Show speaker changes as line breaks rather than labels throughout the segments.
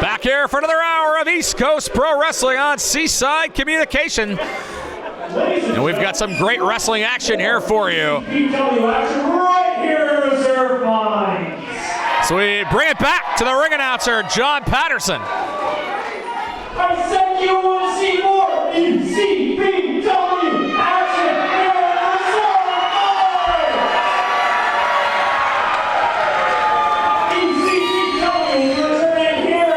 Back here for another hour of East Coast Pro Wrestling on Seaside Communication. And we've got some great wrestling action here for you.
Right here in Reserve Mines.
So we bring it back to the ring announcer, John Patterson.
I said you want to see more ECPW action here in Reserve Mines. ECPW returning here to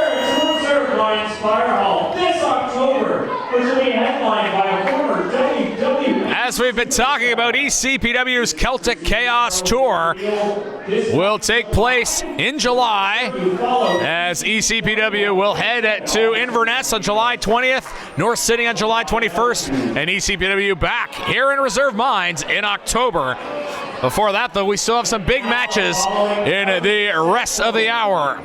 Reserve Mines Fire Hall this October, which will be headlined by a former WWE.
As we've been talking about, ECPW's Celtic Chaos Tour will take place in July, as ECPW will head to Inverness on July 20th, North City on July 21st, and ECPW back here in Reserve Mines in October. Before that, though, we still have some big matches in the rest of the hour.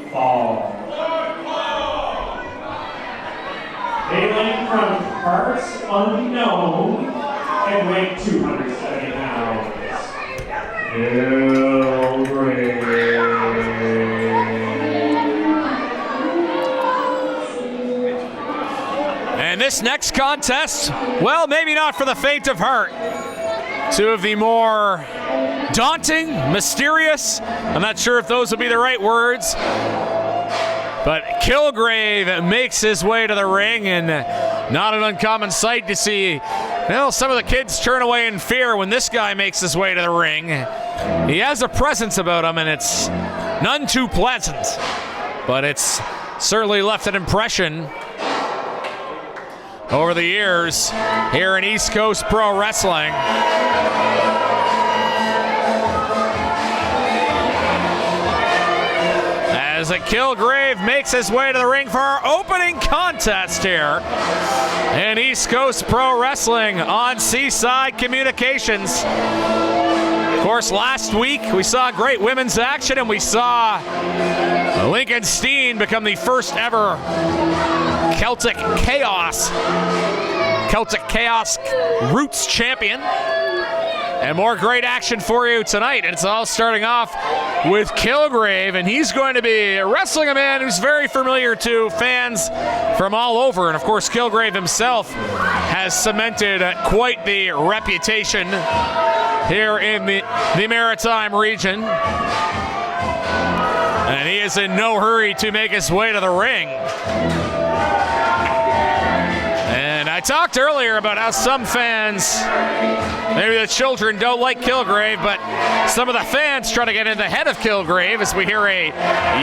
Hailing from parts unknown and weight 270 pounds. Kilgrave.
And this next contest, well, maybe not for the faint of heart. Two of the more daunting, mysterious, I'm not sure if those would be the right words, but Kilgrave makes his way to the ring, and not an uncommon sight to see, well, some of the kids turn away in fear when this guy makes his way to the ring. He has a presence about him, and it's none too pleasant, but it's certainly left an impression over the years here in East Coast Pro Wrestling. As a Kilgrave makes his way to the ring for our opening contest here in East Coast Pro Wrestling on Seaside Communications. Of course, last week we saw great women's action, and we saw Lincoln Steen become the first ever Celtic Chaos Roots champion. And more great action for you tonight. And it's all starting off with Kilgrave, and he's going to be wrestling a man who's very familiar to fans from all over. And of course, Kilgrave himself has cemented quite the reputation here in the Maritime region. And he is in no hurry to make his way to the ring. I talked earlier about how some fans, maybe the children, don't like Kilgrave, but some of the fans try to get in the head of Kilgrave as we hear a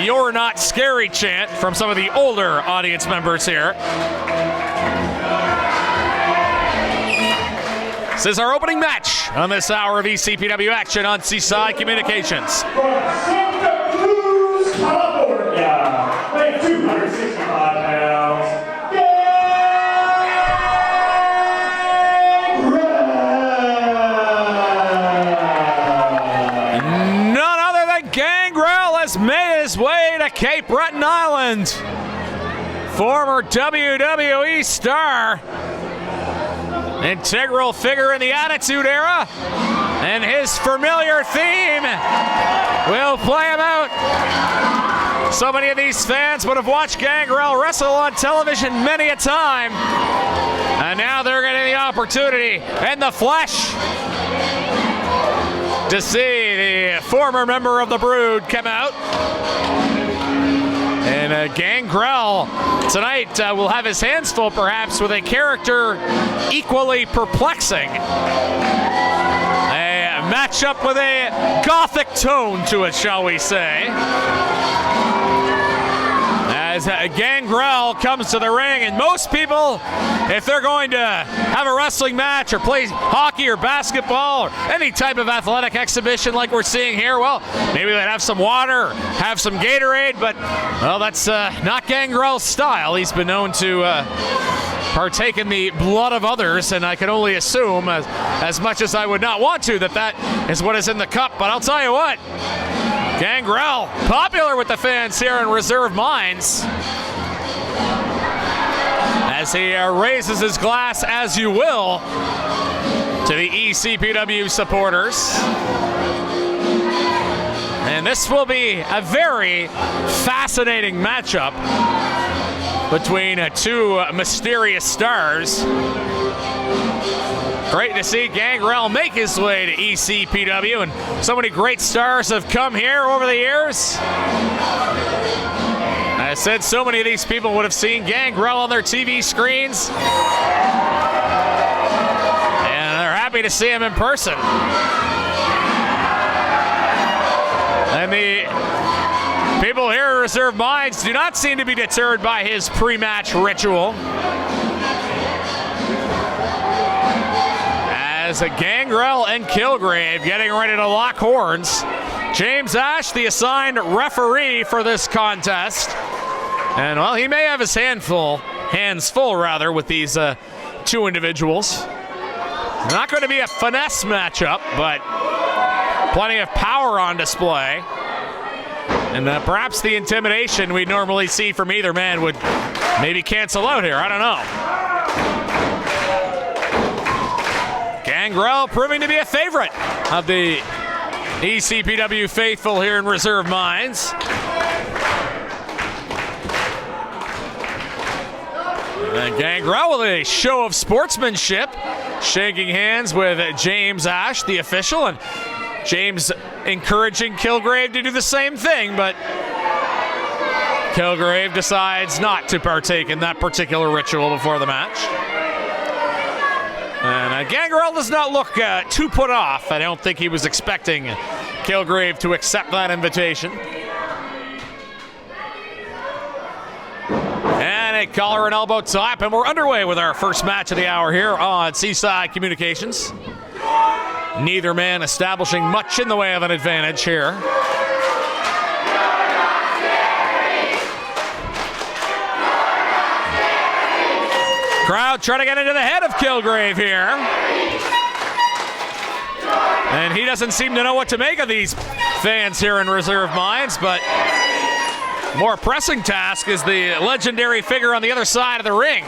"You're not scary" chant from some of the older audience members here. This is our opening match on this hour of ECPW action on Seaside Communications.
Santa Cruz, California, weight 265 pounds.
Gangrel has made his way to Cape Breton Island. Former WWE star, integral figure in the Attitude Era, and his familiar theme will play him out. So many of these fans would have watched Gangrel wrestle on television many a time, and now they're getting the opportunity in the flesh to see the former member of the Brood come out. And Gangrel tonight will have his hands full, perhaps, with a character equally perplexing. A matchup with a gothic tone to it, shall we say. As Gangrel comes to the ring, and most people, if they're going to have a wrestling match or play hockey or basketball or any type of athletic exhibition like we're seeing here, well, maybe they'd have some water, have some Gatorade, but, well, that's not Gangrel's style. He's been known to partake in the blood of others, and I can only assume, as much as I would not want to, that is what is in the cup. But I'll tell you what, Gangrel, popular with the fans here in Reserve Mines, as he raises his glass, as you will, to the ECPW supporters. And this will be a very fascinating matchup between two mysterious stars. Great to see Gangrel make his way to ECPW, and so many great stars have come here over the years. I said so many of these people would have seen Gangrel on their TV screens, and they're happy to see him in person. And the people here at Reserve Minds do not seem to be deterred by his pre-match ritual. As Gangrel and Kilgrave getting ready to lock horns. James Ash, the assigned referee for this contest. And, well, he may have his hands full with these two individuals. Not going to be a finesse matchup, but plenty of power on display. And perhaps the intimidation we normally see from either man would maybe cancel out here. I don't know. Gangrel proving to be a favorite of the ECPW faithful here in Reserve Minds. And Gangrel with a show of sportsmanship, shaking hands with James Ash, the official, and James encouraging Kilgrave to do the same thing, but Kilgrave decides not to partake in that particular ritual before the match. And Gangrel does not look too put off. I don't think he was expecting Kilgrave to accept that invitation. And a collar and elbow tap, and we're underway with our first match of the hour here on Seaside Communications. Neither man establishing much in the way of an advantage here. Crowd trying to get into the head of Kilgrave here. And he doesn't seem to know what to make of these fans here in Reserve Minds, but more pressing task is the legendary figure on the other side of the ring,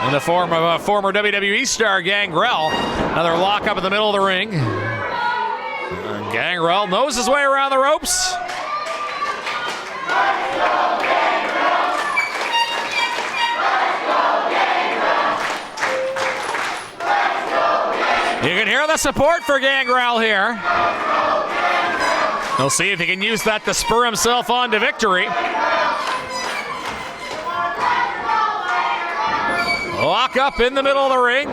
in the form of a former WWE star, Gangrel. Another lockup in the middle of the ring. And Gangrel knows his way around the ropes. You can hear the support for Gangrel here. He'll see if he can use that to spur himself on to victory. Lock up in the middle of the ring.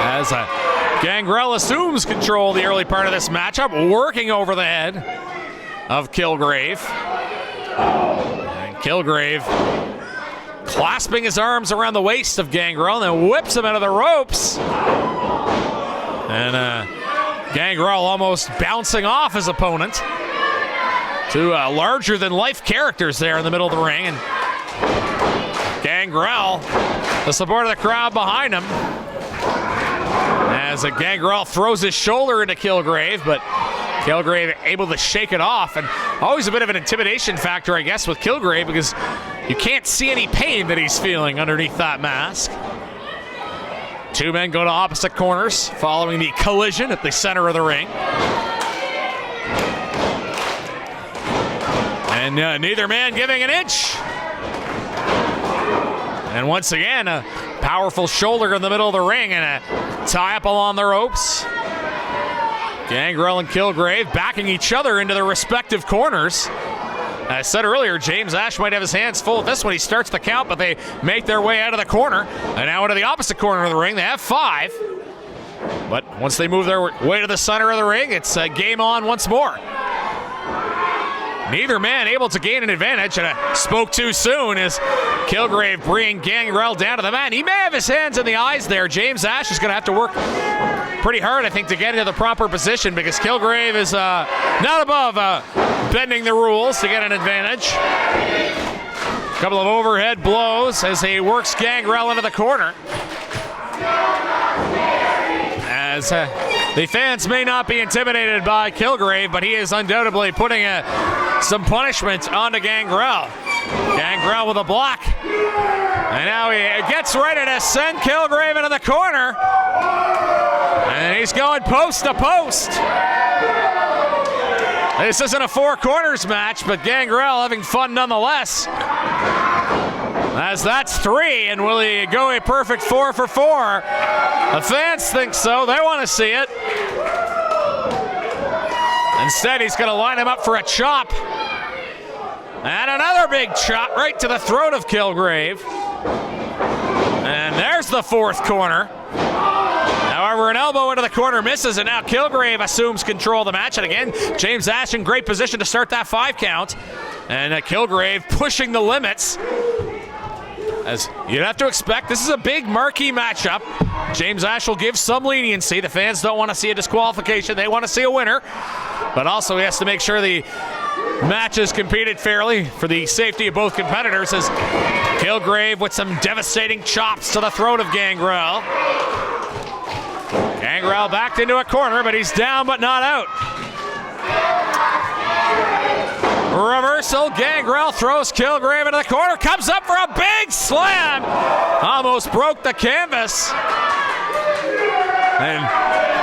As Gangrel assumes control of the early part of this matchup, working over the head of Kilgrave. And Kilgrave clasping his arms around the waist of Gangrel and then whips him out of the ropes. And Gangrel almost bouncing off his opponent. Two larger-than-life characters there in the middle of the ring. And Gangrel, the support of the crowd behind him. As Gangrel throws his shoulder into Kilgrave, but Kilgrave able to shake it off. And always a bit of an intimidation factor, I guess, with Kilgrave, because you can't see any pain that he's feeling underneath that mask. Two men go to opposite corners following the collision at the center of the ring. And neither man giving an inch. And once again, a powerful shoulder in the middle of the ring and a tie-up along the ropes. Gangrel and Kilgrave backing each other into their respective corners. As I said earlier, James Ash might have his hands full with this one. He starts the count, but they make their way out of the corner. And now into the opposite corner of the ring. They have 5. But once they move their way to the center of the ring, it's game on once more. Neither man able to gain an advantage, and I spoke too soon as Kilgrave bringing Gangrel down to the mat. He may have his hands in the eyes there. James Ash is going to have to work pretty hard, I think, to get into the proper position, because Kilgrave is not above bending the rules to get an advantage. A couple of overhead blows as he works Gangrel into the corner. As the fans may not be intimidated by Kilgrave, but he is undoubtedly putting some punishment onto Gangrel. Gangrel with a block. And now he gets ready to send Kilgrave into the corner. And he's going post to post. This isn't a four corners match, but Gangrel having fun nonetheless. As that's 3, and will he go a perfect 4 for 4? The fans think so. They want to see it. Instead, he's going to line him up for a chop. And another big chop right to the throat of Kilgrave. And there's the 4th corner. However, an elbow into the corner misses, and now Kilgrave assumes control of the match. And again, James Ash in great position to start that 5 count. And Kilgrave pushing the limits. As you'd have to expect, this is a big marquee matchup. James Ash will give some leniency. The fans don't want to see a disqualification. They want to see a winner. But also he has to make sure the match is competed fairly for the safety of both competitors, as Kilgrave with some devastating chops to the throat of Gangrel. Gangrel backed into a corner, but he's down but not out. Reversal, Gangrel throws Kilgrave into the corner, comes up for a big slam. Almost broke the canvas. And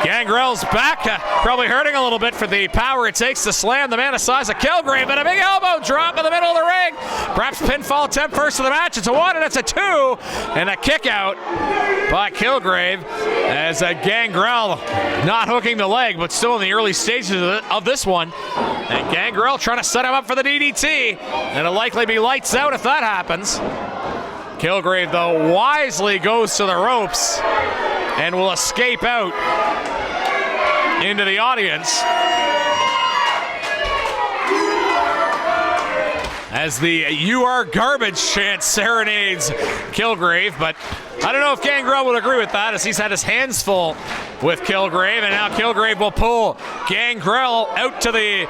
Gangrel's back, probably hurting a little bit for the power it takes to slam the man the size of Kilgrave, and a big elbow drop in the middle of the ring. Perhaps pinfall attempt first of the match. It's a 1 and it's a 2, and a kick out by Kilgrave as Gangrel not hooking the leg, but still in the early stages of this one. And Gangrel trying to set him up for the DDT, and it'll likely be lights out if that happens. Kilgrave, though, wisely goes to the ropes and will escape out into the audience as the "You are garbage" chant serenades Kilgrave. But I don't know if Gangrel would agree with that, as he's had his hands full with Kilgrave, and now Kilgrave will pull Gangrel out to the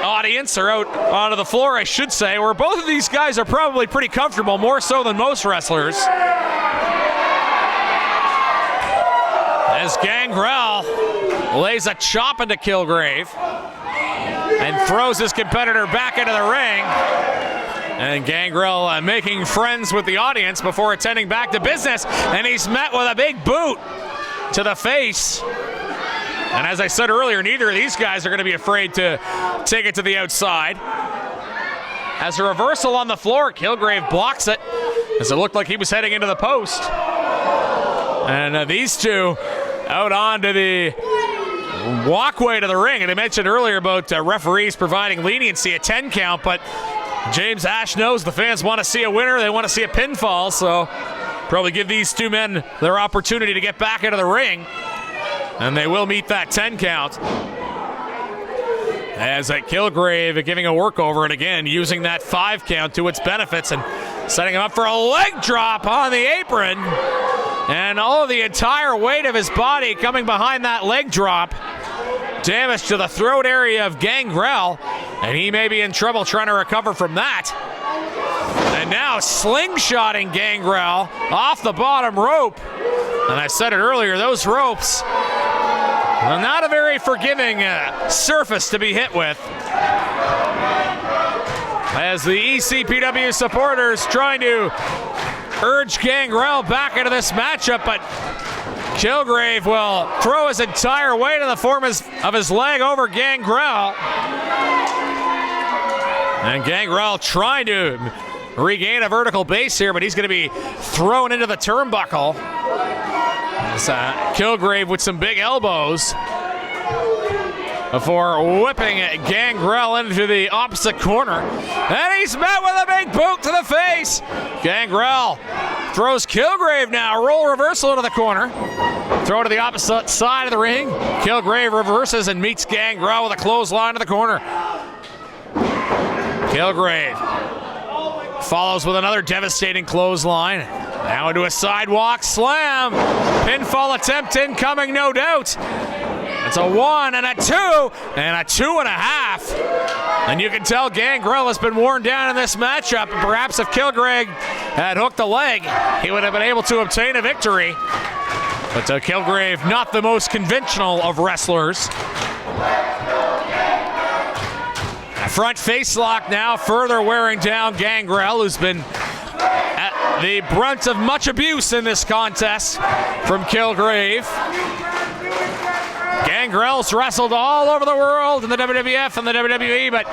audience, or out onto the floor, I should say, where both of these guys are probably pretty comfortable, more so than most wrestlers. As Gangrel lays a chop into Kilgrave and throws his competitor back into the ring. And Gangrel making friends with the audience before attending back to business, and he's met with a big boot to the face. And as I said earlier, neither of these guys are going to be afraid to take it to the outside. As a reversal on the floor, Kilgrave blocks it, as it looked like he was heading into the post. And these two out onto the walkway to the ring. And I mentioned earlier about referees providing leniency at 10 count, but James Ash knows the fans want to see a winner. They want to see a pinfall, so probably give these two men their opportunity to get back into the ring. And they will meet that 10 count. As Kilgrave giving a workover, and again using that 5 count to its benefits and setting him up for a leg drop on the apron. And all of the entire weight of his body coming behind that leg drop. Damage to the throat area of Gangrel, and he may be in trouble trying to recover from that. And now slingshotting Gangrel off the bottom rope. And I said it earlier, those ropes, well, not a very forgiving surface to be hit with. As the ECPW supporters trying to urge Gangrel back into this matchup, but Kilgrave will throw his entire weight in the form of his leg over Gangrel. And Gangrel trying to regain a vertical base here, but he's going to be thrown into the turnbuckle. As, Kilgrave with some big elbows before whipping Gangrel into the opposite corner. And he's met with a big boot to the face. Gangrel throws Kilgrave now. Roll reversal into the corner. Throw to the opposite side of the ring. Kilgrave reverses and meets Gangrel with a clothesline to the corner. Kilgrave follows with another devastating clothesline. Now into a sidewalk slam. Pinfall attempt incoming, no doubt. It's a 1 and a 2 and a 2.5. And you can tell Gangrel has been worn down in this matchup. And perhaps if Kilgrave had hooked the leg, he would have been able to obtain a victory. But Kilgrave, not the most conventional of wrestlers. A front face lock now, further wearing down Gangrel, who's been at the brunt of much abuse in this contest from Kilgrave. Gangrel's wrestled all over the world in the WWF and the WWE, but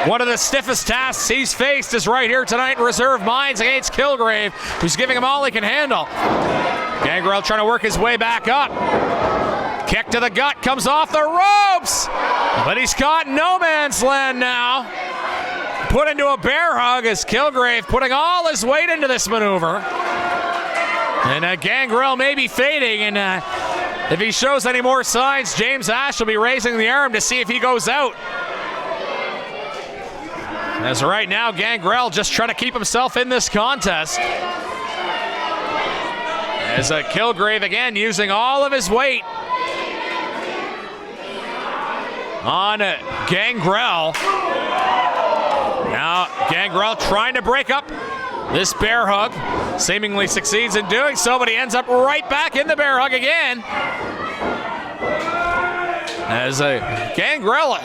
one of the stiffest tasks he's faced is right here tonight in Reserve Minds against Kilgrave, who's giving him all he can handle. Gangrel trying to work his way back up. Kick to the gut, comes off the ropes, but he's caught in no man's land now. Put into a bear hug as Kilgrave putting all his weight into this maneuver. And Gangrel may be fading, and if he shows any more signs, James Ash will be raising the arm to see if he goes out. As right now, Gangrel just trying to keep himself in this contest. As Kilgrave again using all of his weight on Gangrel. Now Gangrel trying to break up this bear hug. Seemingly succeeds in doing so, but he ends up right back in the bear hug again. As Gangrel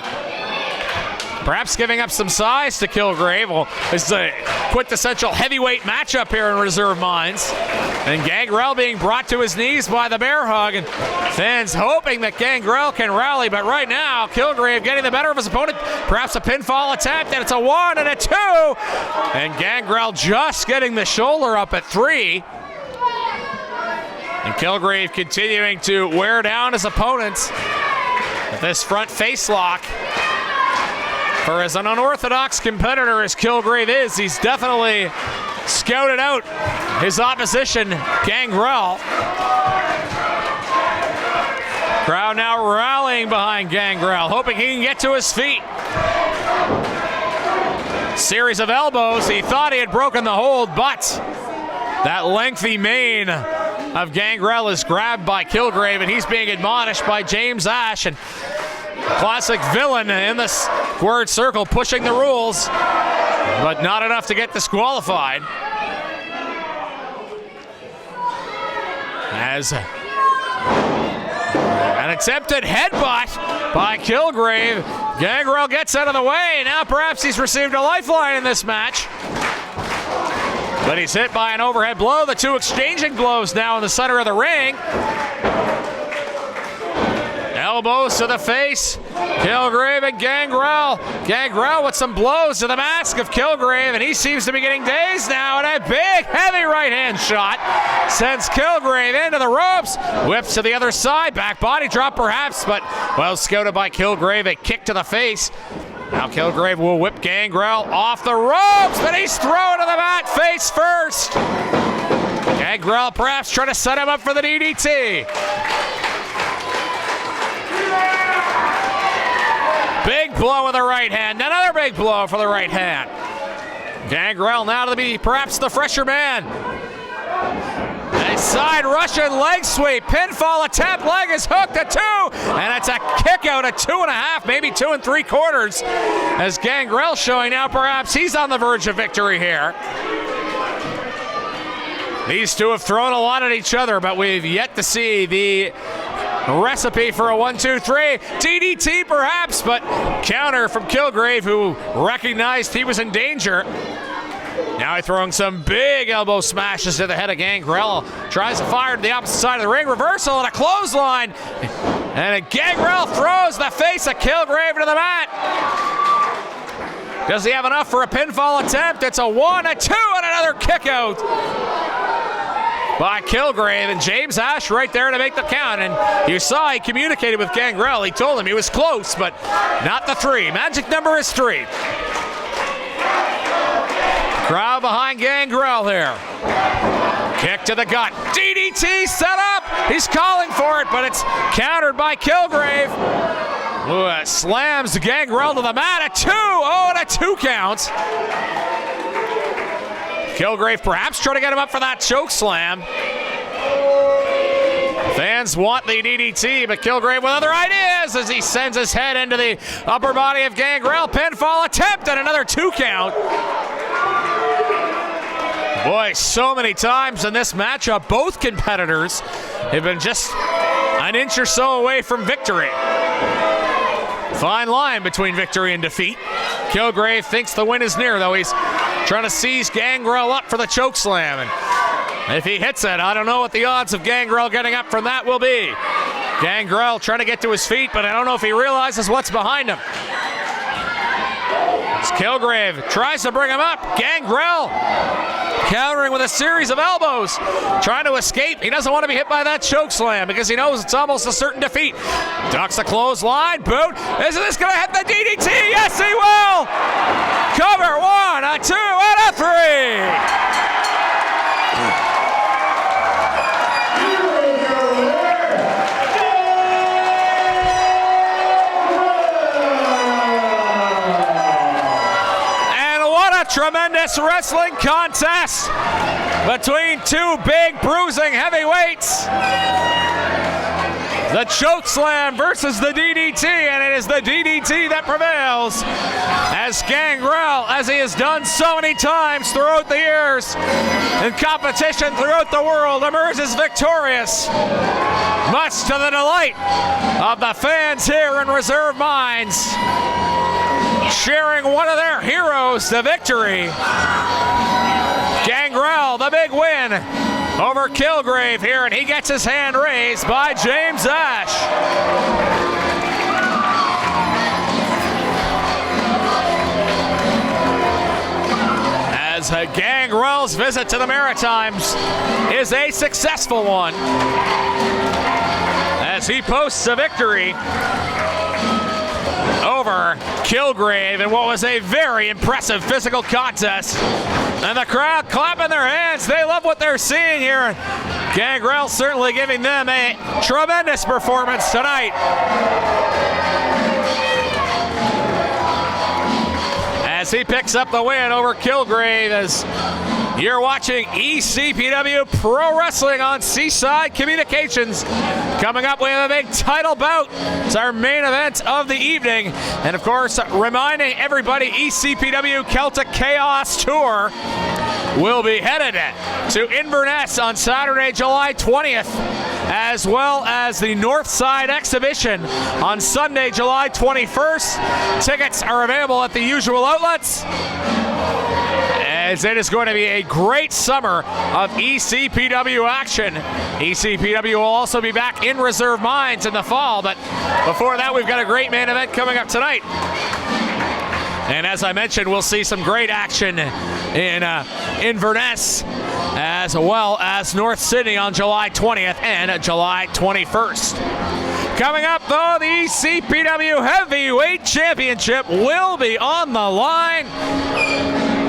perhaps giving up some size to Kilgrave. Well, this is a quintessential heavyweight matchup here in Reserve Minds. And Gangrel being brought to his knees by the bear hug, and fans hoping that Gangrel can rally, but right now Kilgrave getting the better of his opponent. Perhaps a pinfall attempt, and it's a 1 and a 2. And Gangrel just getting the shoulder up at 3. And Kilgrave continuing to wear down his opponents with this front face lock. For as an unorthodox competitor as Kilgrave is, he's definitely scouted out his opposition, Gangrel. Crowd now rallying behind Gangrel, hoping he can get to his feet. Series of elbows. He thought he had broken the hold, but that lengthy mane of Gangrel is grabbed by Kilgrave, and he's being admonished by James Ash. And classic villain in the squared circle, pushing the rules, but not enough to get disqualified. As an attempted headbutt by Kilgrave, Gangrel gets out of the way. Now perhaps he's received a lifeline in this match. But he's hit by an overhead blow. The two exchanging blows now in the center of the ring. Elbows to the face. Kilgrave and Gangrel. Gangrel with some blows to the mask of Kilgrave, and he seems to be getting dazed now. And a big, heavy right hand shot sends Kilgrave into the ropes. Whips to the other side. Back body drop perhaps, but well scouted by Kilgrave. A kick to the face. Now Kilgrave will whip Gangrel off the ropes, but he's thrown to the mat face first. Gangrel perhaps trying to set him up for the DDT. Big blow with the right hand. Another big blow for the right hand. Gangrel now to be perhaps the fresher man. A side Russian leg sweep. Pinfall attempt. Leg is hooked at 2. And it's a kick out at 2.5, maybe 2 3/4. As Gangrel showing now perhaps he's on the verge of victory here. These two have thrown a lot at each other, but we've yet to see the recipe for a 1-2-3. DDT perhaps, but counter from Kilgrave, who recognized he was in danger. Now he's throwing some big elbow smashes to the head of Gangrel. Tries to fire to the opposite side of the ring. Reversal and a clothesline. And Gangrel throws the face of Kilgrave to the mat. Does he have enough for a pinfall attempt? It's a 1, a 2, and another kick out by Kilgrave, and James Ash right there to make the count. And you saw he communicated with Gangrel. He told him he was close, but not the 3. Magic number is 3. Crowd behind Gangrel here. Kick to the gut. DDT set up. He's calling for it, but it's countered by Kilgrave. Who slams Gangrel to the mat. A 2. Oh, and a 2 count. Kilgrave perhaps trying to get him up for that choke slam. Fans want the DDT, but Kilgrave with other ideas as he sends his head into the upper body of Gangrel. Pinfall attempt and another 2 count. Boy, so many times in this matchup, both competitors have been just an inch or so away from victory. Fine line between victory and defeat. Kilgrave thinks the win is near, though. He's trying to seize Gangrel up for the choke slam. And if he hits it, I don't know what the odds of Gangrel getting up from that will be. Gangrel trying to get to his feet, but I don't know if he realizes what's behind him. As Kilgrave tries to bring him up. Gangrel countering with a series of elbows, trying to escape. He doesn't want to be hit by that choke slam because he knows it's almost a certain defeat. Ducks the clothesline, boot. Is this going to hit the DDT? Yes, he will! Cover, 1, a 2, and a 3! Tremendous wrestling contest between two big bruising heavyweights. The choke slam versus the DDT, and it is the DDT that prevails as Gangrel, as he has done so many times throughout the years in competition throughout the world, emerges victorious, much to the delight of the fans here in Reserve Mines, cheering one of their heroes to victory. Gangrel, the big win over Kilgrave here, and he gets his hand raised by James Ash. As Gangrel's visit to the Maritimes is a successful one, as he posts a victory over Kilgrave in what was a very impressive physical contest. And the crowd clapping their hands. They love what they're seeing here. Gangrel certainly giving them a tremendous performance tonight. As he picks up the win over Kilgrave, as you're watching ECPW Pro Wrestling on Seaside Communications. Coming up, we have a big title bout. It's our main event of the evening. And of course, reminding everybody, ECPW Celtic Chaos Tour will be headed to Inverness on Saturday, July 20th, as well as the Northside Exhibition on Sunday, July 21st. Tickets are available at the usual outlets, as it is going to be a great summer of ECPW action. ECPW will also be back in Reserve Mines in the fall, but before that, we've got a great main event coming up tonight. And as I mentioned, we'll see some great action in Inverness, as well as North Sydney on July 20th and July 21st. Coming up, though, the ECPW Heavyweight Championship will be on the line.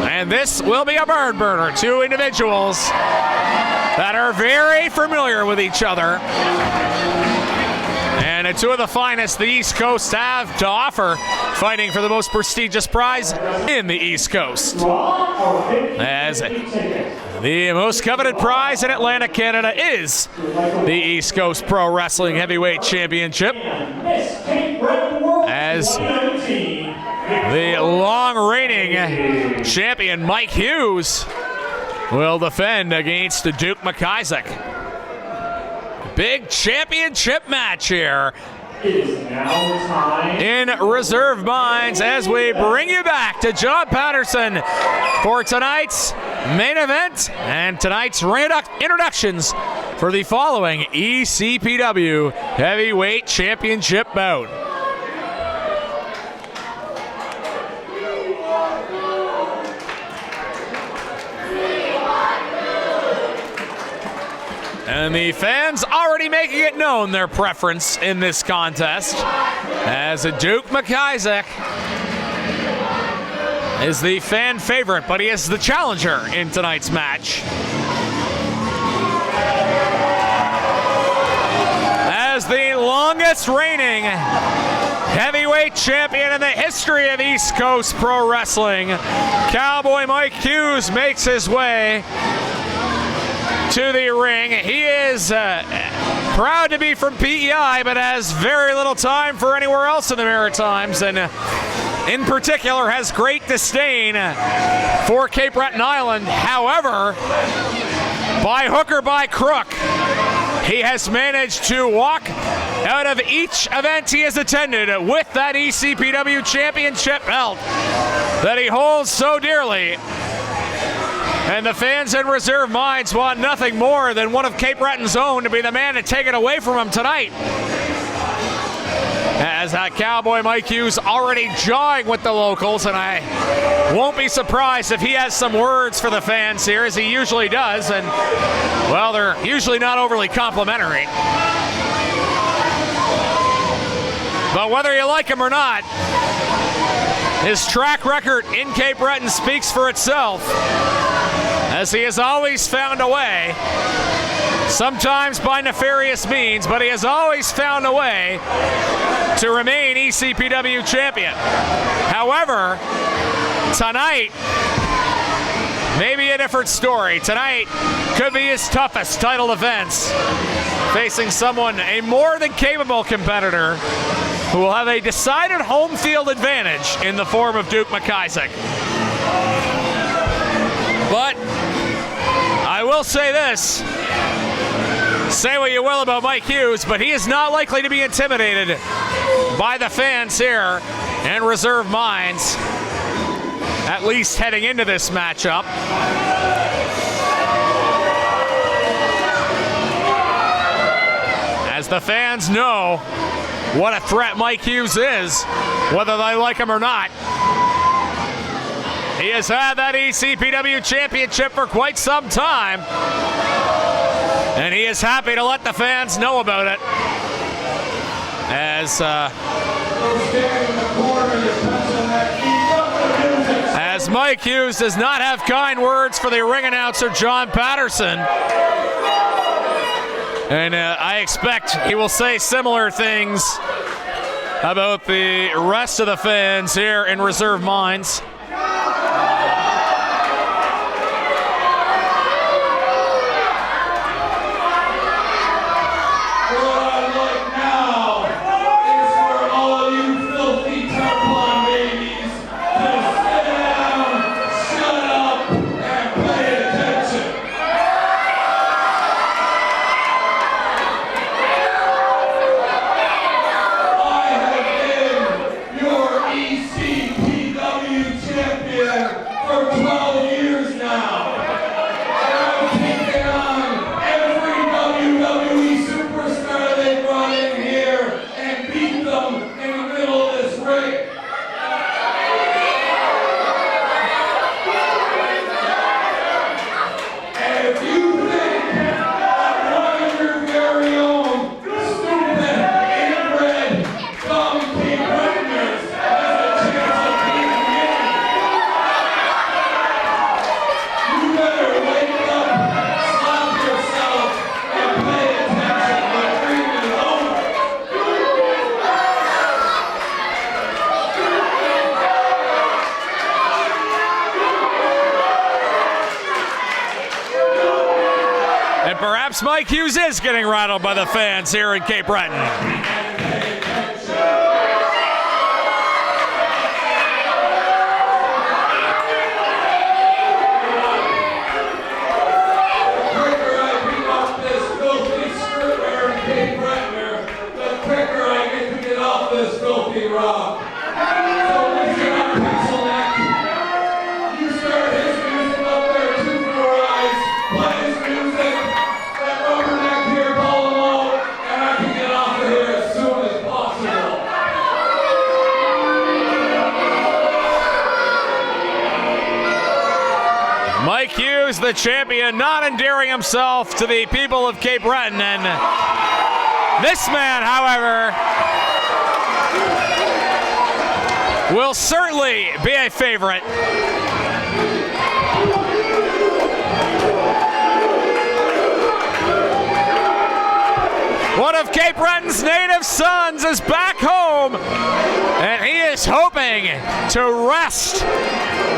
And this will be a barn burner. Two individuals that are very familiar with each other. And two of the finest the East Coast have to offer, fighting for the most prestigious prize in the East Coast. As the most coveted prize in Atlantic, Canada is the East Coast Pro Wrestling Heavyweight Championship. As the long-reigning champion Mike Hughes will defend against Duke McIsaac. Big championship match here in Reserve Mines, as we bring you back to John Patterson for tonight's main event and tonight's introductions for the following ECPW Heavyweight Championship bout. And the fans already making it known their preference in this contest, as Duke McIsaac is the fan favorite, but he is the challenger in tonight's match. As the longest reigning heavyweight champion in the history of East Coast Pro Wrestling, Cowboy Mike Hughes makes his way to the ring. He is proud to be from PEI, but has very little time for anywhere else in the Maritimes, and in particular has great disdain for Cape Breton Island. However, by hook or by crook, he has managed to walk out of each event he has attended with that ECPW championship belt that he holds so dearly. And the fans in Reserve Mines want nothing more than one of Cape Breton's own to be the man to take it away from him tonight. as Cowboy Mike Hughes already jawing with the locals, and I won't be surprised if he has some words for the fans here, as he usually does, and, well, they're usually not overly complimentary. But whether you like him or not, his track record in Cape Breton speaks for itself, as he has always found a way, sometimes by nefarious means, but he has always found a way to remain ECPW champion. However, tonight, maybe a different story. Tonight could be his toughest title defense, facing someone, a more than capable competitor, who will have a decided home field advantage in the form of Duke McIsaac. But I will say this, say what you will about Mike Hughes, but he is not likely to be intimidated by the fans here in Reserve Mines, at least heading into this matchup. As the fans know what a threat Mike Hughes is, whether they like him or not. He has had that ECPW championship for quite some time, and he is happy to let the fans know about it. As Mike Hughes does not have kind words for the ring announcer John Patterson, and I expect he will say similar things about the rest of the fans here in Reserve Mines. Perhaps Mike Hughes is getting rattled by the fans here in Cape Breton. Mike Hughes, the champion, not endearing himself to the people of Cape Breton. And this man, however, will certainly be a favorite. One of Cape Breton's native sons is back home, and he is hoping to wrest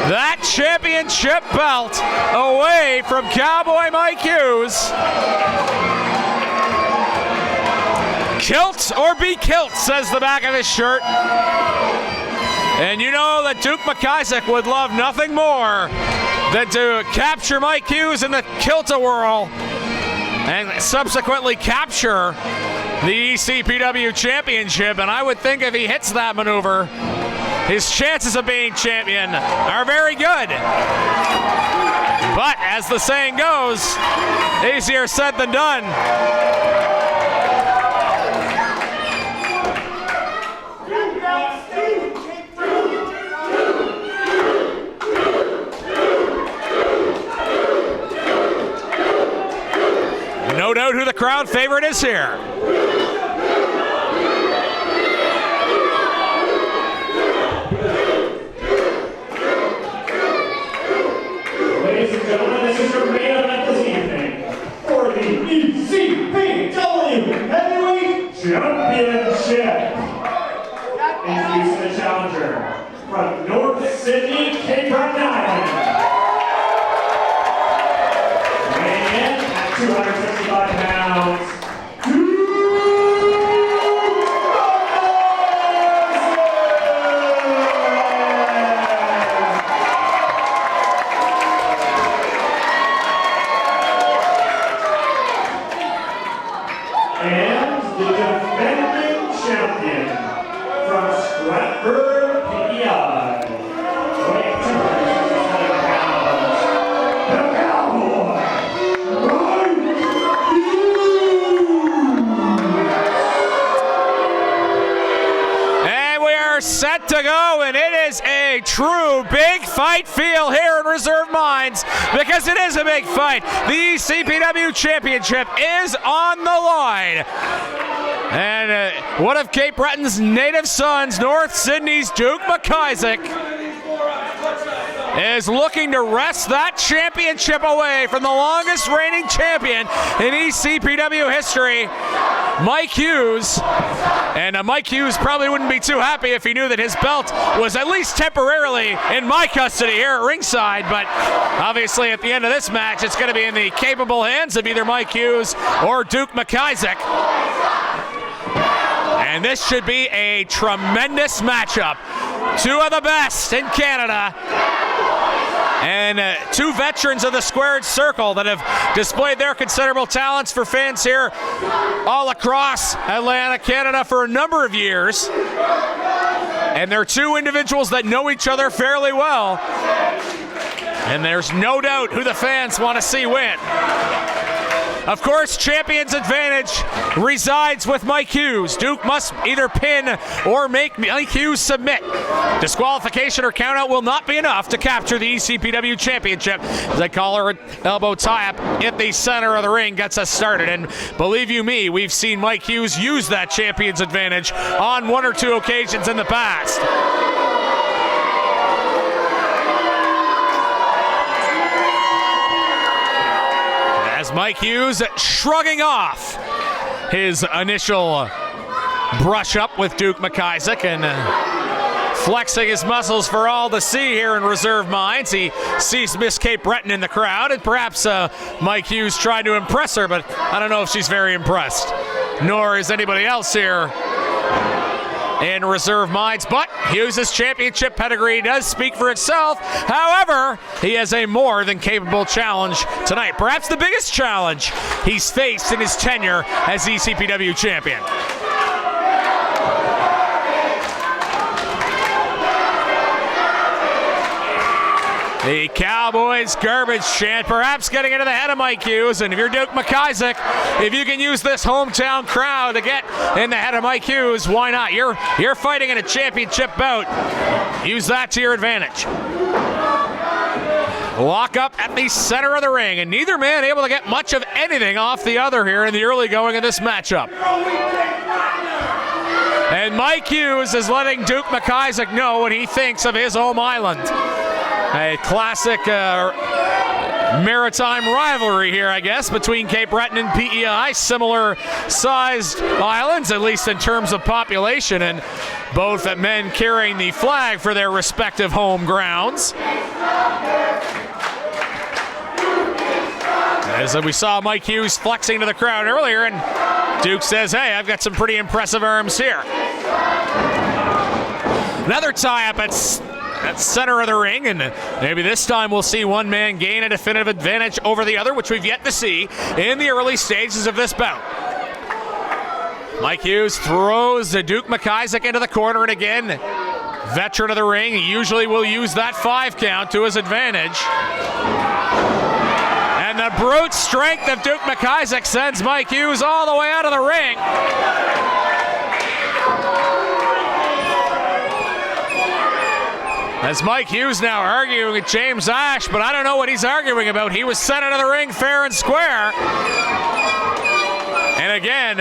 that championship belt away from Cowboy Mike Hughes. Kilt or be kilt, says the back of his shirt. And you know that Duke McIsaac would love nothing more than to capture Mike Hughes in the kilt-a-whirl and subsequently capture the ECPW championship. And I would think if he hits that maneuver, his chances of being champion are very good. But as the saying goes, easier said than done. crowd favorite is here.
Ladies and gentlemen, this is your main event this evening for the ECBW Heavyweight Championship. Introducing the challenger from North Sydney, Cape Breton Island. Weighing in at 265 pounds. And the defending champion from Stratford, PEI, weighing 265 pounds, the Cowboy, Mike Hughes.
And we are set to go, and it is a true big fight feel here in Reserve Minds, because it is a big fight. The CPW Championship is on the line. And one of Cape Breton's native sons, North Sydney's Duke McIsaac, is looking to wrest that championship away from the longest reigning champion in ECPW history, Mike Hughes. And Mike Hughes probably wouldn't be too happy if he knew that his belt was at least temporarily in my custody here at ringside, but obviously at the end of this match it's going to be in the capable hands of either Mike Hughes or Duke McIsaac. And this should be a tremendous matchup. Two of the best in Canada, and two veterans of the squared circle that have displayed their considerable talents for fans here all across Atlantic Canada for a number of years. And they're two individuals that know each other fairly well. And there's no doubt who the fans want to see win. Of course, champion's advantage resides with Mike Hughes. Duke must either pin or make Mike Hughes submit. Disqualification or countout will not be enough to capture the ECPW Championship. The collar elbow tie-up at the center of the ring gets us started. And believe you me, we've seen Mike Hughes use that champion's advantage on one or two occasions in the past. As Mike Hughes shrugging off his initial brush up with Duke McIsaac and flexing his muscles for all to see here in Reserve Minds. He sees Miss Cape Breton in the crowd, and perhaps Mike Hughes tried to impress her, but I don't know if she's very impressed. Nor is anybody else here in Reserve Minds, but Hughes' championship pedigree does speak for itself. However, he has a more than capable challenge tonight. Perhaps the biggest challenge he's faced in his tenure as ECPW champion. The Cowboys garbage chant perhaps getting into the head of Mike Hughes, and if you're Duke McIsaac, if you can use this hometown crowd to get in the head of Mike Hughes, why not? You're fighting in a championship bout. Use that to your advantage. Lock up at the center of the ring, and neither man able to get much of anything off the other here in the early going of this matchup. And Mike Hughes is letting Duke McIsaac know what he thinks of his home island. A classic maritime rivalry here, I guess, between Cape Breton and PEI. Similar sized islands, at least in terms of population, and both men carrying the flag for their respective home grounds. As we saw Mike Hughes flexing to the crowd earlier, and Duke says, hey, I've got some pretty impressive arms here. Another tie-up at center of the ring, and maybe this time we'll see one man gain a definitive advantage over the other, which we've yet to see in the early stages of this bout. Mike Hughes throws Duke McIsaac into the corner, and again, veteran of the ring, he usually will use that 5 count to his advantage. And the brute strength of Duke McIsaac sends Mike Hughes all the way out of the ring. As Mike Hughes now arguing with James Ash, but I don't know what he's arguing about. He was sent out of the ring fair and square. And again,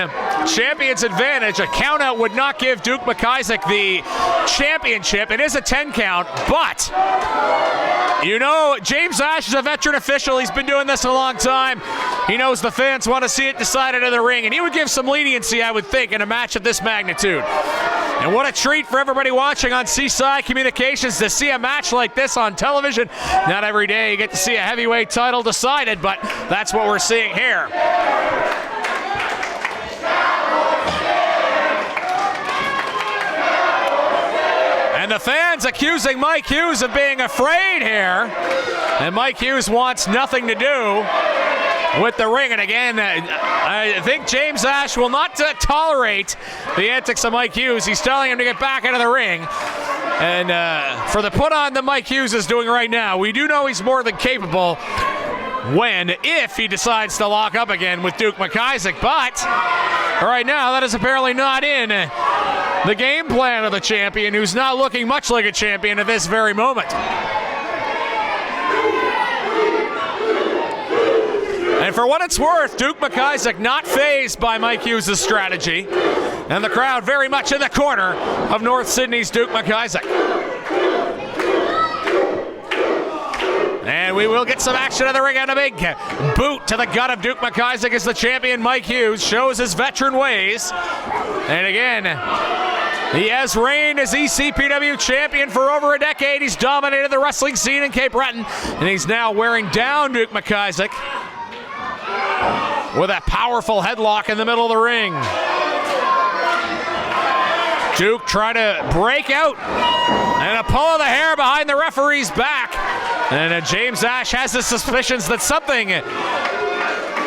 champion's advantage. A countout would not give Duke McIsaac the championship. It is a 10 count, but you know, James Ash is a veteran official. He's been doing this a long time. He knows the fans want to see it decided in the ring, and he would give some leniency, I would think, in a match of this magnitude. And what a treat for everybody watching on Seaside Communications to see a match like this on television. Not every day you get to see a heavyweight title decided, but that's what we're seeing here. And the fans accusing Mike Hughes of being afraid here. And Mike Hughes wants nothing to do with the ring. And again, I think James Ash will not tolerate the antics of Mike Hughes. He's telling him to get back into the ring. And for the put on that Mike Hughes is doing right now, we do know he's more than capable if he decides to lock up again with Duke McIsaac. But right now, that is apparently not in the game plan of the champion, who's not looking much like a champion at this very moment. And for what it's worth, Duke McIsaac not fazed by Mike Hughes' strategy, and the crowd very much in the corner of North Sydney's Duke McIsaac. And we will get some action in the ring, and a big boot to the gut of Duke McIsaac as the champion Mike Hughes shows his veteran ways. And again, he has reigned as ECPW champion for over a decade. He's dominated the wrestling scene in Cape Breton, and he's now wearing down Duke McIsaac with a powerful headlock in the middle of the ring. Duke trying to break out, and a pull of the hair behind the referee's back. And James Ash has his suspicions that something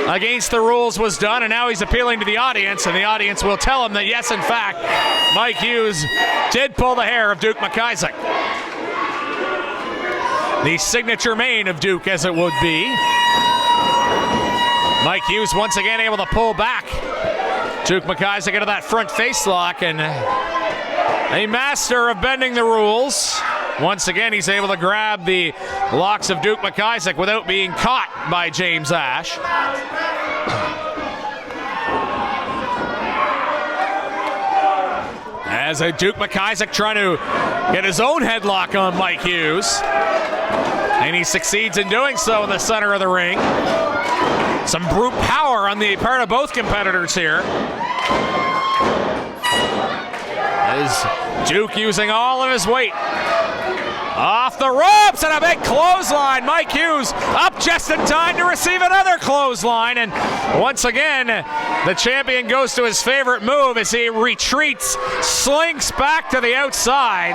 against the rules was done, and now he's appealing to the audience, and the audience will tell him that yes, in fact, Mike Hughes did pull the hair of Duke McIsaac. The signature mane of Duke, as it would be. Mike Hughes once again able to pull back Duke McIsaac into that front face lock, and a master of bending the rules. Once again, he's able to grab the locks of Duke McIsaac without being caught by James Ash. As Duke McIsaac trying to get his own headlock on Mike Hughes. And he succeeds in doing so in the center of the ring. Some brute power on the part of both competitors here. As Duke using all of his weight. Off the ropes, and a big clothesline. Mike Hughes up just in time to receive another clothesline. And once again, the champion goes to his favorite move as he retreats, slinks back to the outside.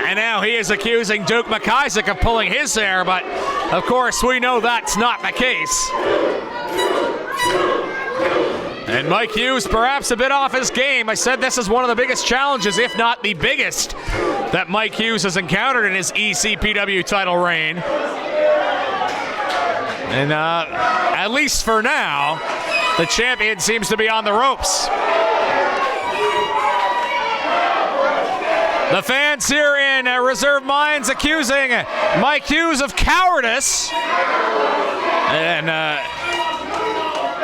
And now he is accusing Duke McIsaac of pulling his hair, but of course we know that's not the case. And Mike Hughes perhaps a bit off his game. I said this is one of the biggest challenges, if not the biggest, that Mike Hughes has encountered in his ECPW title reign. And at least for now, the champion seems to be on the ropes. The fans here in Reserve Minds accusing Mike Hughes of cowardice. And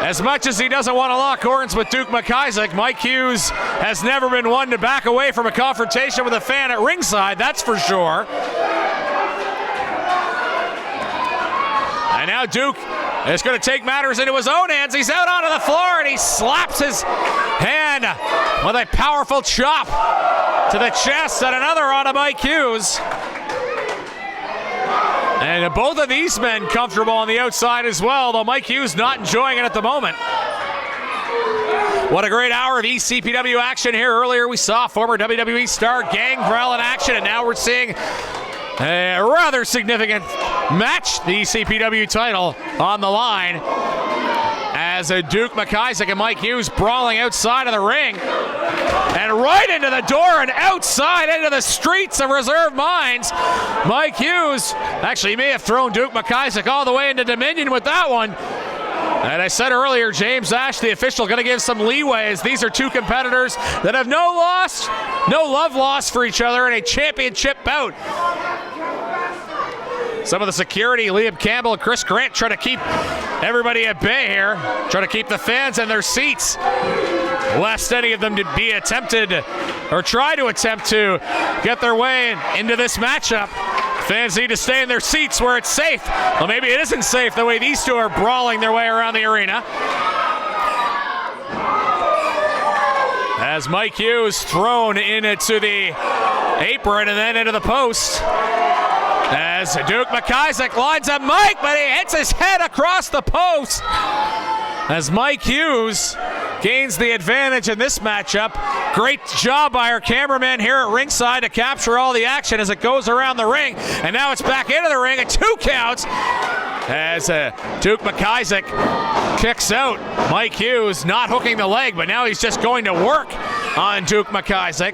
as much as he doesn't want to lock horns with Duke McIsaac, Mike Hughes has never been one to back away from a confrontation with a fan at ringside, that's for sure. And now Duke is going to take matters into his own hands. He's out onto the floor, and he slaps his hand with a powerful chop to the chest, and another onto Mike Hughes. And both of these men comfortable on the outside as well, though Mike Hughes not enjoying it at the moment. What a great hour of ECPW action here. Earlier we saw former WWE star Gangrel in action, and now we're seeing a rather significant match, the ECPW title on the line, as Duke McIsaac and Mike Hughes brawling outside of the ring. And right into the door and outside into the streets of Reserve Minds. Mike Hughes, actually he may have thrown Duke McIsaac all the way into Dominion with that one. And I said earlier, James Ash, the official, going to give some leeway, as these are two competitors that have no love lost for each other in a championship bout. Some of the security, Liam Campbell and Chris Grant, trying to keep everybody at bay here, trying to keep the fans in their seats, lest any of them be attempted or try to attempt to get their way into this matchup. Fans need to stay in their seats where it's safe. Well, maybe it isn't safe the way these two are brawling their way around the arena. As Mike Hughes thrown into the apron and then into the post. As Duke McIsaac lines up Mike, but he hits his head across the post. As Mike Hughes gains the advantage in this matchup. Great job by our cameraman here at ringside to capture all the action as it goes around the ring. And now it's back into the ring at 2 counts as Duke McIsaac kicks out Mike Hughes, not hooking the leg, but now he's just going to work on Duke McIsaac.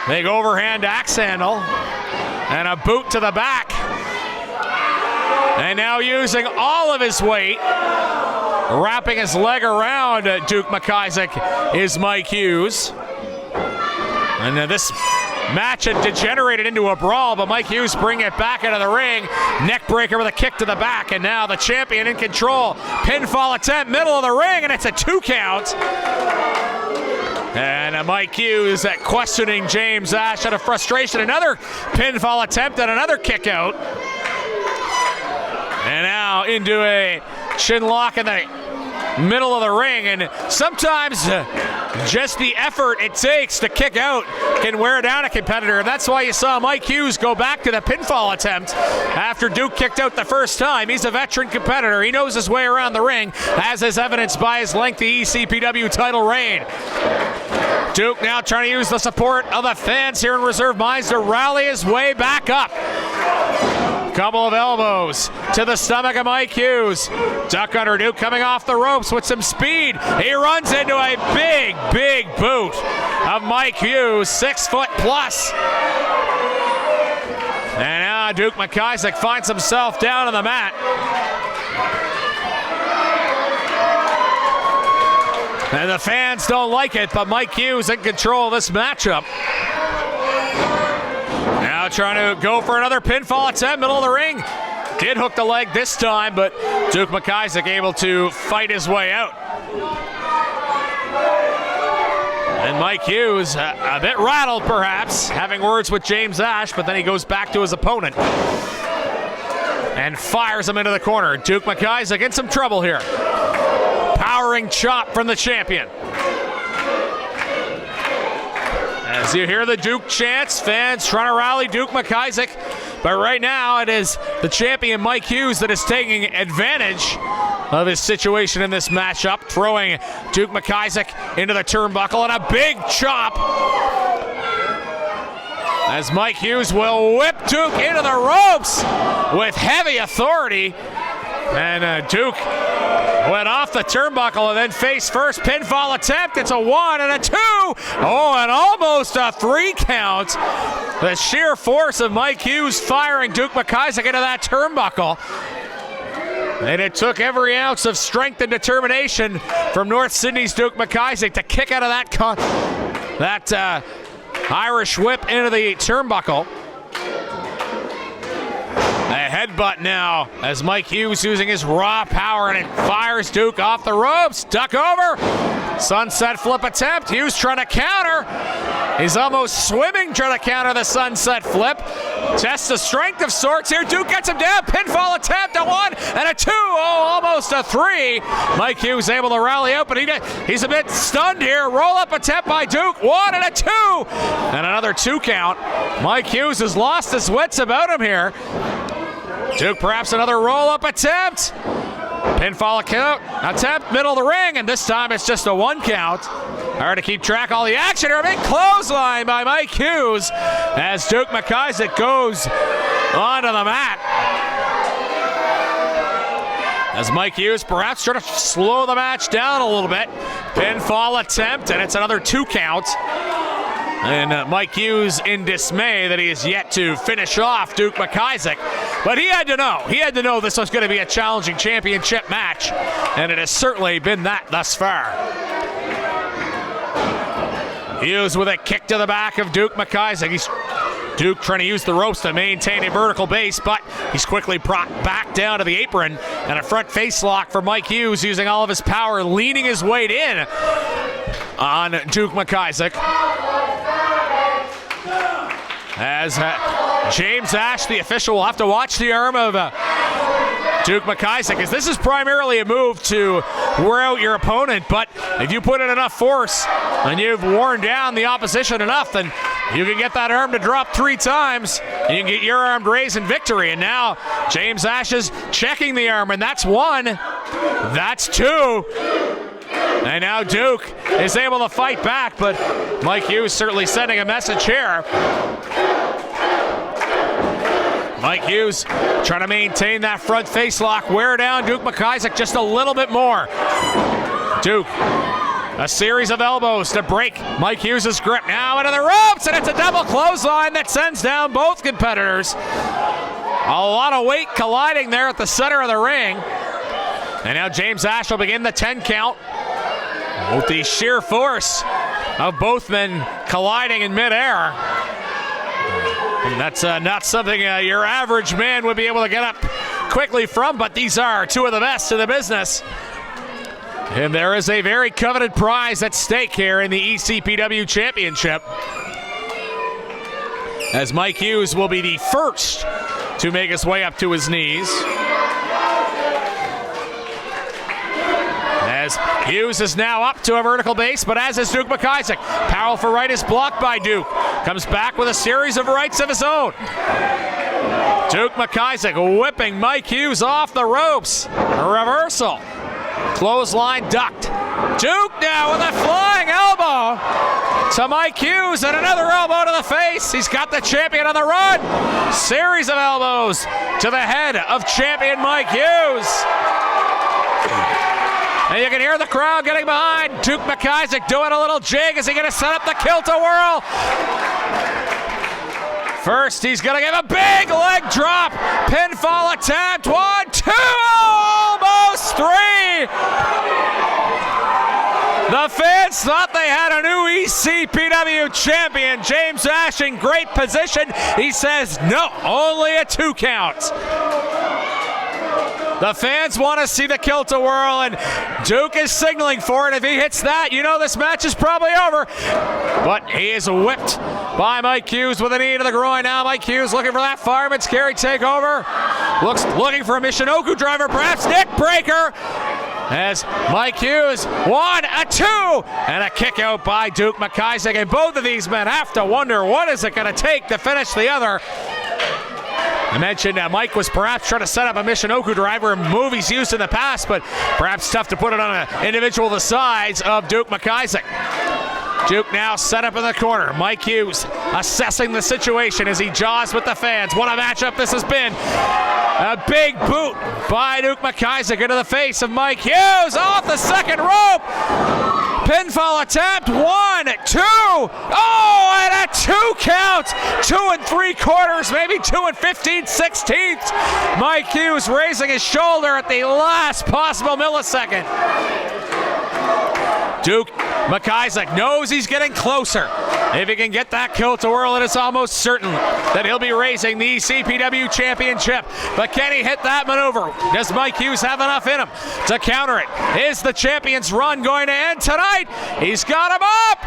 Big overhand axe handle and a boot to the back. And now using all of his weight, wrapping his leg around Duke McIsaac is Mike Hughes. And this match had degenerated into a brawl, but Mike Hughes bringing it back into the ring. Neck breaker with a kick to the back, and now the champion in control. Pinfall attempt, middle of the ring, and it's a 2 count. And Mike Hughes questioning James Ash out of frustration. Another pinfall attempt and another kick out. And now into a chin lock in the middle of the ring. And sometimes just the effort it takes to kick out can wear down a competitor. And that's why you saw Mike Hughes go back to the pinfall attempt after Duke kicked out the first time. He's a veteran competitor. He knows his way around the ring, as is evidenced by his lengthy ECPW title reign. Duke now trying to use the support of the fans here in Reserve Mines to rally his way back up. Couple of elbows to the stomach of Mike Hughes. Duck under Duke coming off the ropes with some speed. He runs into a big, big boot of Mike Hughes, 6 foot plus. And now Duke McIsaac finds himself down on the mat. And the fans don't like it, but Mike Hughes in control of this matchup. Now trying to go for another pinfall attempt, middle of the ring. Did hook the leg this time, but Duke McIsaac able to fight his way out. And Mike Hughes, a bit rattled perhaps, having words with James Ash, but then he goes back to his opponent and fires him into the corner. Duke McIsaac in some trouble here. Powering chop from the champion. As you hear the Duke chants, fans trying to rally Duke McIsaac. But right now it is the champion Mike Hughes that is taking advantage of his situation in this matchup, throwing Duke McIsaac into the turnbuckle and a big chop. As Mike Hughes will whip Duke into the ropes with heavy authority. And Duke went off the turnbuckle and then face first pinfall attempt. It's a 1 and a 2. Oh, and almost a 3 count. The sheer force of Mike Hughes firing Duke McIsaac into that turnbuckle. And it took every ounce of strength and determination from North Sydney's Duke McIsaac to kick out of that Irish whip into the turnbuckle. A headbutt now as Mike Hughes using his raw power and it fires Duke off the ropes. Duck over. Sunset flip attempt. Hughes trying to counter. He's almost swimming trying to counter the sunset flip. Tests the strength of sorts here. Duke gets him down. Pinfall attempt. A 1 and a 2. Oh, almost a 3. Mike Hughes able to rally out, but he's a bit stunned here. Roll up attempt by Duke. 1 and a 2. And another 2 count. Mike Hughes has lost his wits about him here. Duke perhaps another roll-up attempt. Pinfall attempt, middle of the ring, and this time it's just a 1 count. Hard to keep track of all the action here. A big clothesline by Mike Hughes as Duke McIsaac goes onto the mat. As Mike Hughes perhaps trying to slow the match down a little bit. Pinfall attempt, and it's another 2 count. And Mike Hughes in dismay that he is yet to finish off Duke McIsaac. But he had to know. He had to know this was going to be a challenging championship match. And it has certainly been that thus far. Hughes with a kick to the back of Duke McIsaac. He's Duke trying to use the ropes to maintain a vertical base, but he's quickly brought back down to the apron, and a front face lock for Mike Hughes, using all of his power, leaning his weight in on Duke McIsaac. As James Ash, the official, will have to watch the arm of Duke McIsaac, as this is primarily a move to wear out your opponent, but if you put in enough force and you've worn down the opposition enough, then you can get that arm to drop 3 times, and you can get your arm to raise in victory. And now James Ash is checking the arm, and that's 1, that's 2. And now Duke is able to fight back, but Mike Hughes certainly sending a message here. Mike Hughes trying to maintain that front face lock, wear down Duke McIsaac just a little bit more. Duke, a series of elbows to break Mike Hughes' grip. Now into the ropes, and it's a double clothesline that sends down both competitors. A lot of weight colliding there at the center of the ring. And now James Ash will begin the 10 count with the sheer force of both men colliding in midair. And that's not something your average man would be able to get up quickly from, but these are 2 of the best in the business. And there is a very coveted prize at stake here in the ECPW Championship, as Mike Hughes will be the first to make his way up to his knees. As Hughes is now up to a vertical base, but as is Duke McIsaac. Powerful right is blocked by Duke. Comes back with a series of rights of his own. Duke McIsaac whipping Mike Hughes off the ropes. A reversal. Clothesline ducked. Duke now with a flying elbow to Mike Hughes, and another elbow to the face. He's got the champion on the run. Series of elbows to the head of champion Mike Hughes. And you can hear the crowd getting behind. Duke McIsaac doing a little jig. Is he going to set up the kilt-a-whirl? First, he's going to give a big leg drop. Pinfall attempt. 1, 2, almost 3. The fans thought they had a new ECPW champion. James Ash in great position. He says, no, only a 2 count. The fans want to see the kilt-a-whirl, and Duke is signaling for it. If he hits that, you know this match is probably over. But he is whipped by Mike Hughes with a knee to the groin. Now Mike Hughes looking for that fireman's carry takeover. Looking for a Michinoku driver, perhaps neck breaker. As Mike Hughes, 1, a 2, and a kick out by Duke McIsaac. And both of these men have to wonder, what is it going to take to finish the other? I mentioned Mike was perhaps trying to set up a Michinoku driver, a move he's used in the past, but perhaps tough to put it on an individual the size of Duke McIsaac. Duke now set up in the corner. Mike Hughes assessing the situation as he jaws with the fans. What a matchup this has been. A big boot by Duke McIsaac into the face of Mike Hughes off the second rope. Pinfall attempt, 1, 2, oh, and a 2 count. 2 3/4, maybe 2 15/16. Mike Hughes raising his shoulder at the last possible millisecond. Duke McIsaac knows he's getting closer. If he can get that kilt-a-whirl, it is almost certain that he'll be raising the ECPW Championship. But can he hit that maneuver? Does Mike Hughes have enough in him to counter it? Is the champion's run going to end tonight? He's got him up!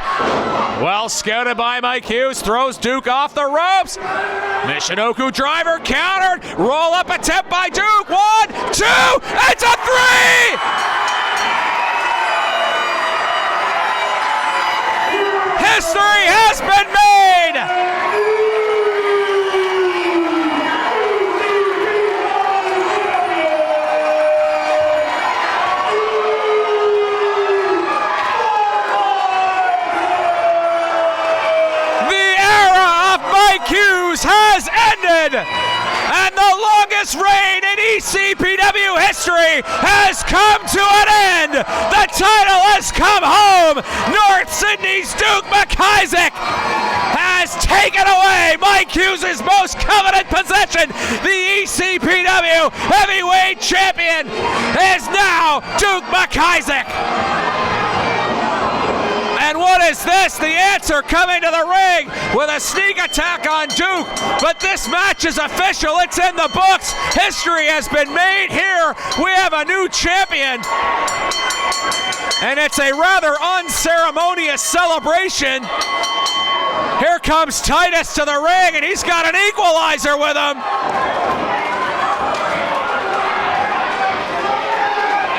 Well scouted by Mike Hughes, throws Duke off the ropes. Michinoku driver countered. Roll-up attempt by Duke. 1, 2, it's a 3! History has been made! The era of Mike Hughes has ended! And the longest reign in ECPW history has come to an end. The title has come home. North Sydney's Duke McIsaac has taken away Mike Hughes' most coveted possession. The ECPW Heavyweight Champion is now Duke McIsaac. And what is this? The Answer coming to the ring with a sneak attack on Duke. But this match is official. It's in the books. History has been made here. We have a new champion. And it's a rather unceremonious celebration. Here comes Titus to the ring, and he's got an equalizer with him.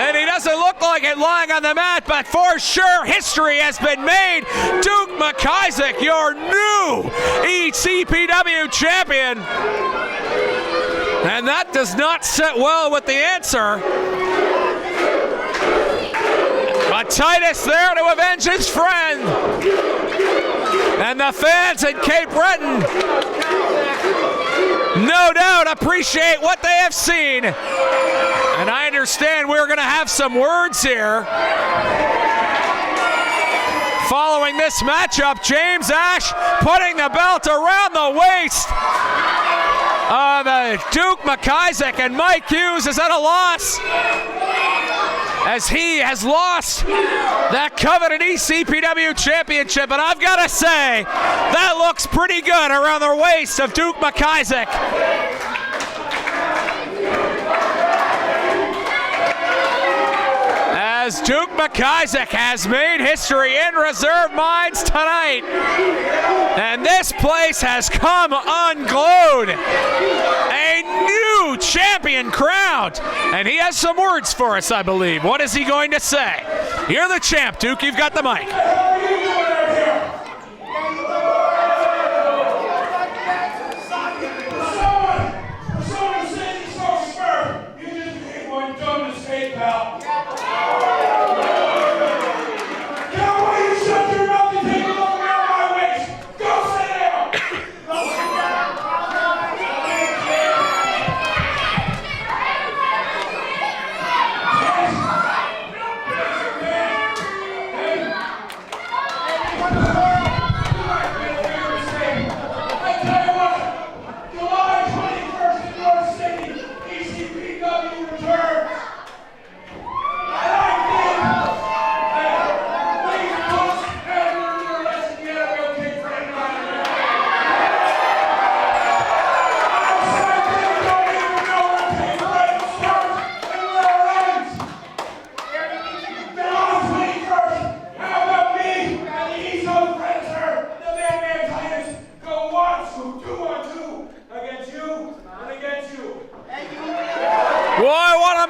And he doesn't look like it lying on the mat, but for sure history has been made. Duke McIsaac, your new ECPW champion. And that does not sit well with the Answer. But Titus there to avenge his friend. And the fans in Cape Breton, no doubt, appreciate what they have seen. And I understand we're going to have some words here. Following this matchup, James Ash putting the belt around the waist of Duke McIsaac, and Mike Hughes is at a loss as he has lost that coveted ECPW championship. And I've got to say, that looks pretty good around the waist of Duke McIsaac. As Duke McIsaac has made history in Reserve Minds tonight. And this place has come unglued. A new champion crowned. And he has some words for us, I believe. What is he going to say? You're the champ, Duke. You've got the mic.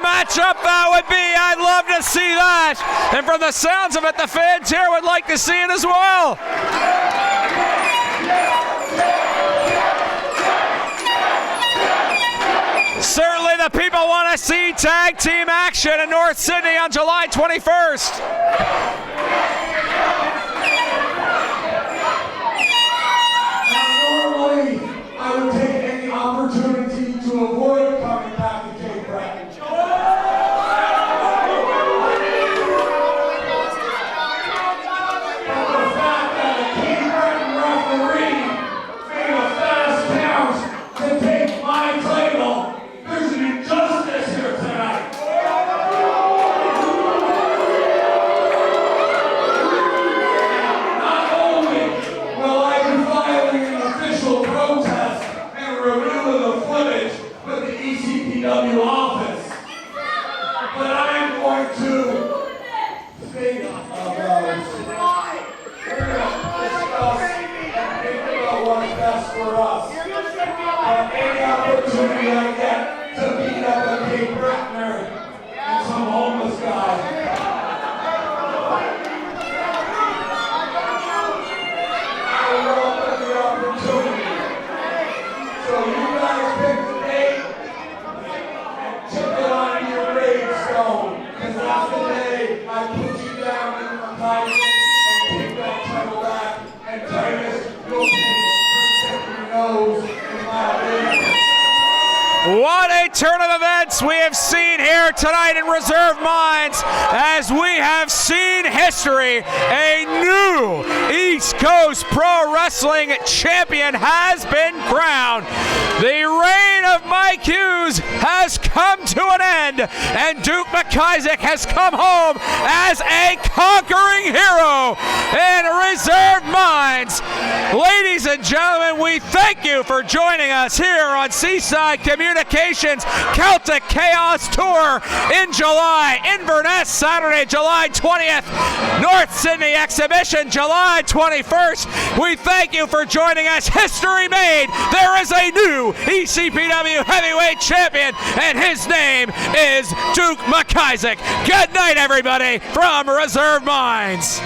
Matchup that would be. I'd love to see that. And from the sounds of it, the fans here would like to see it as well. Certainly the people want to see tag team action in North Sydney on July 21st.
Normally, I would take any opportunity to avoid coming back to Cape Breton.
What a turn of events we have seen here tonight in Reserve Minds, as we have seen history. A new East Coast Pro Wrestling champion has been crowned. The reign of Mike Hughes has come. come to an end, and Duke McIsaac has come home as a conquering hero in Reserve Mines. Ladies and gentlemen, we thank you for joining us here on Seaside Communications Celtic Chaos Tour in July. Inverness, Saturday, July 20th. North Sydney Exhibition, July 21st. We thank you for joining us. History made. There is a new ECPW heavyweight champion, and his name is Duke McIsaac. Good night, everybody, from Reserve Mines.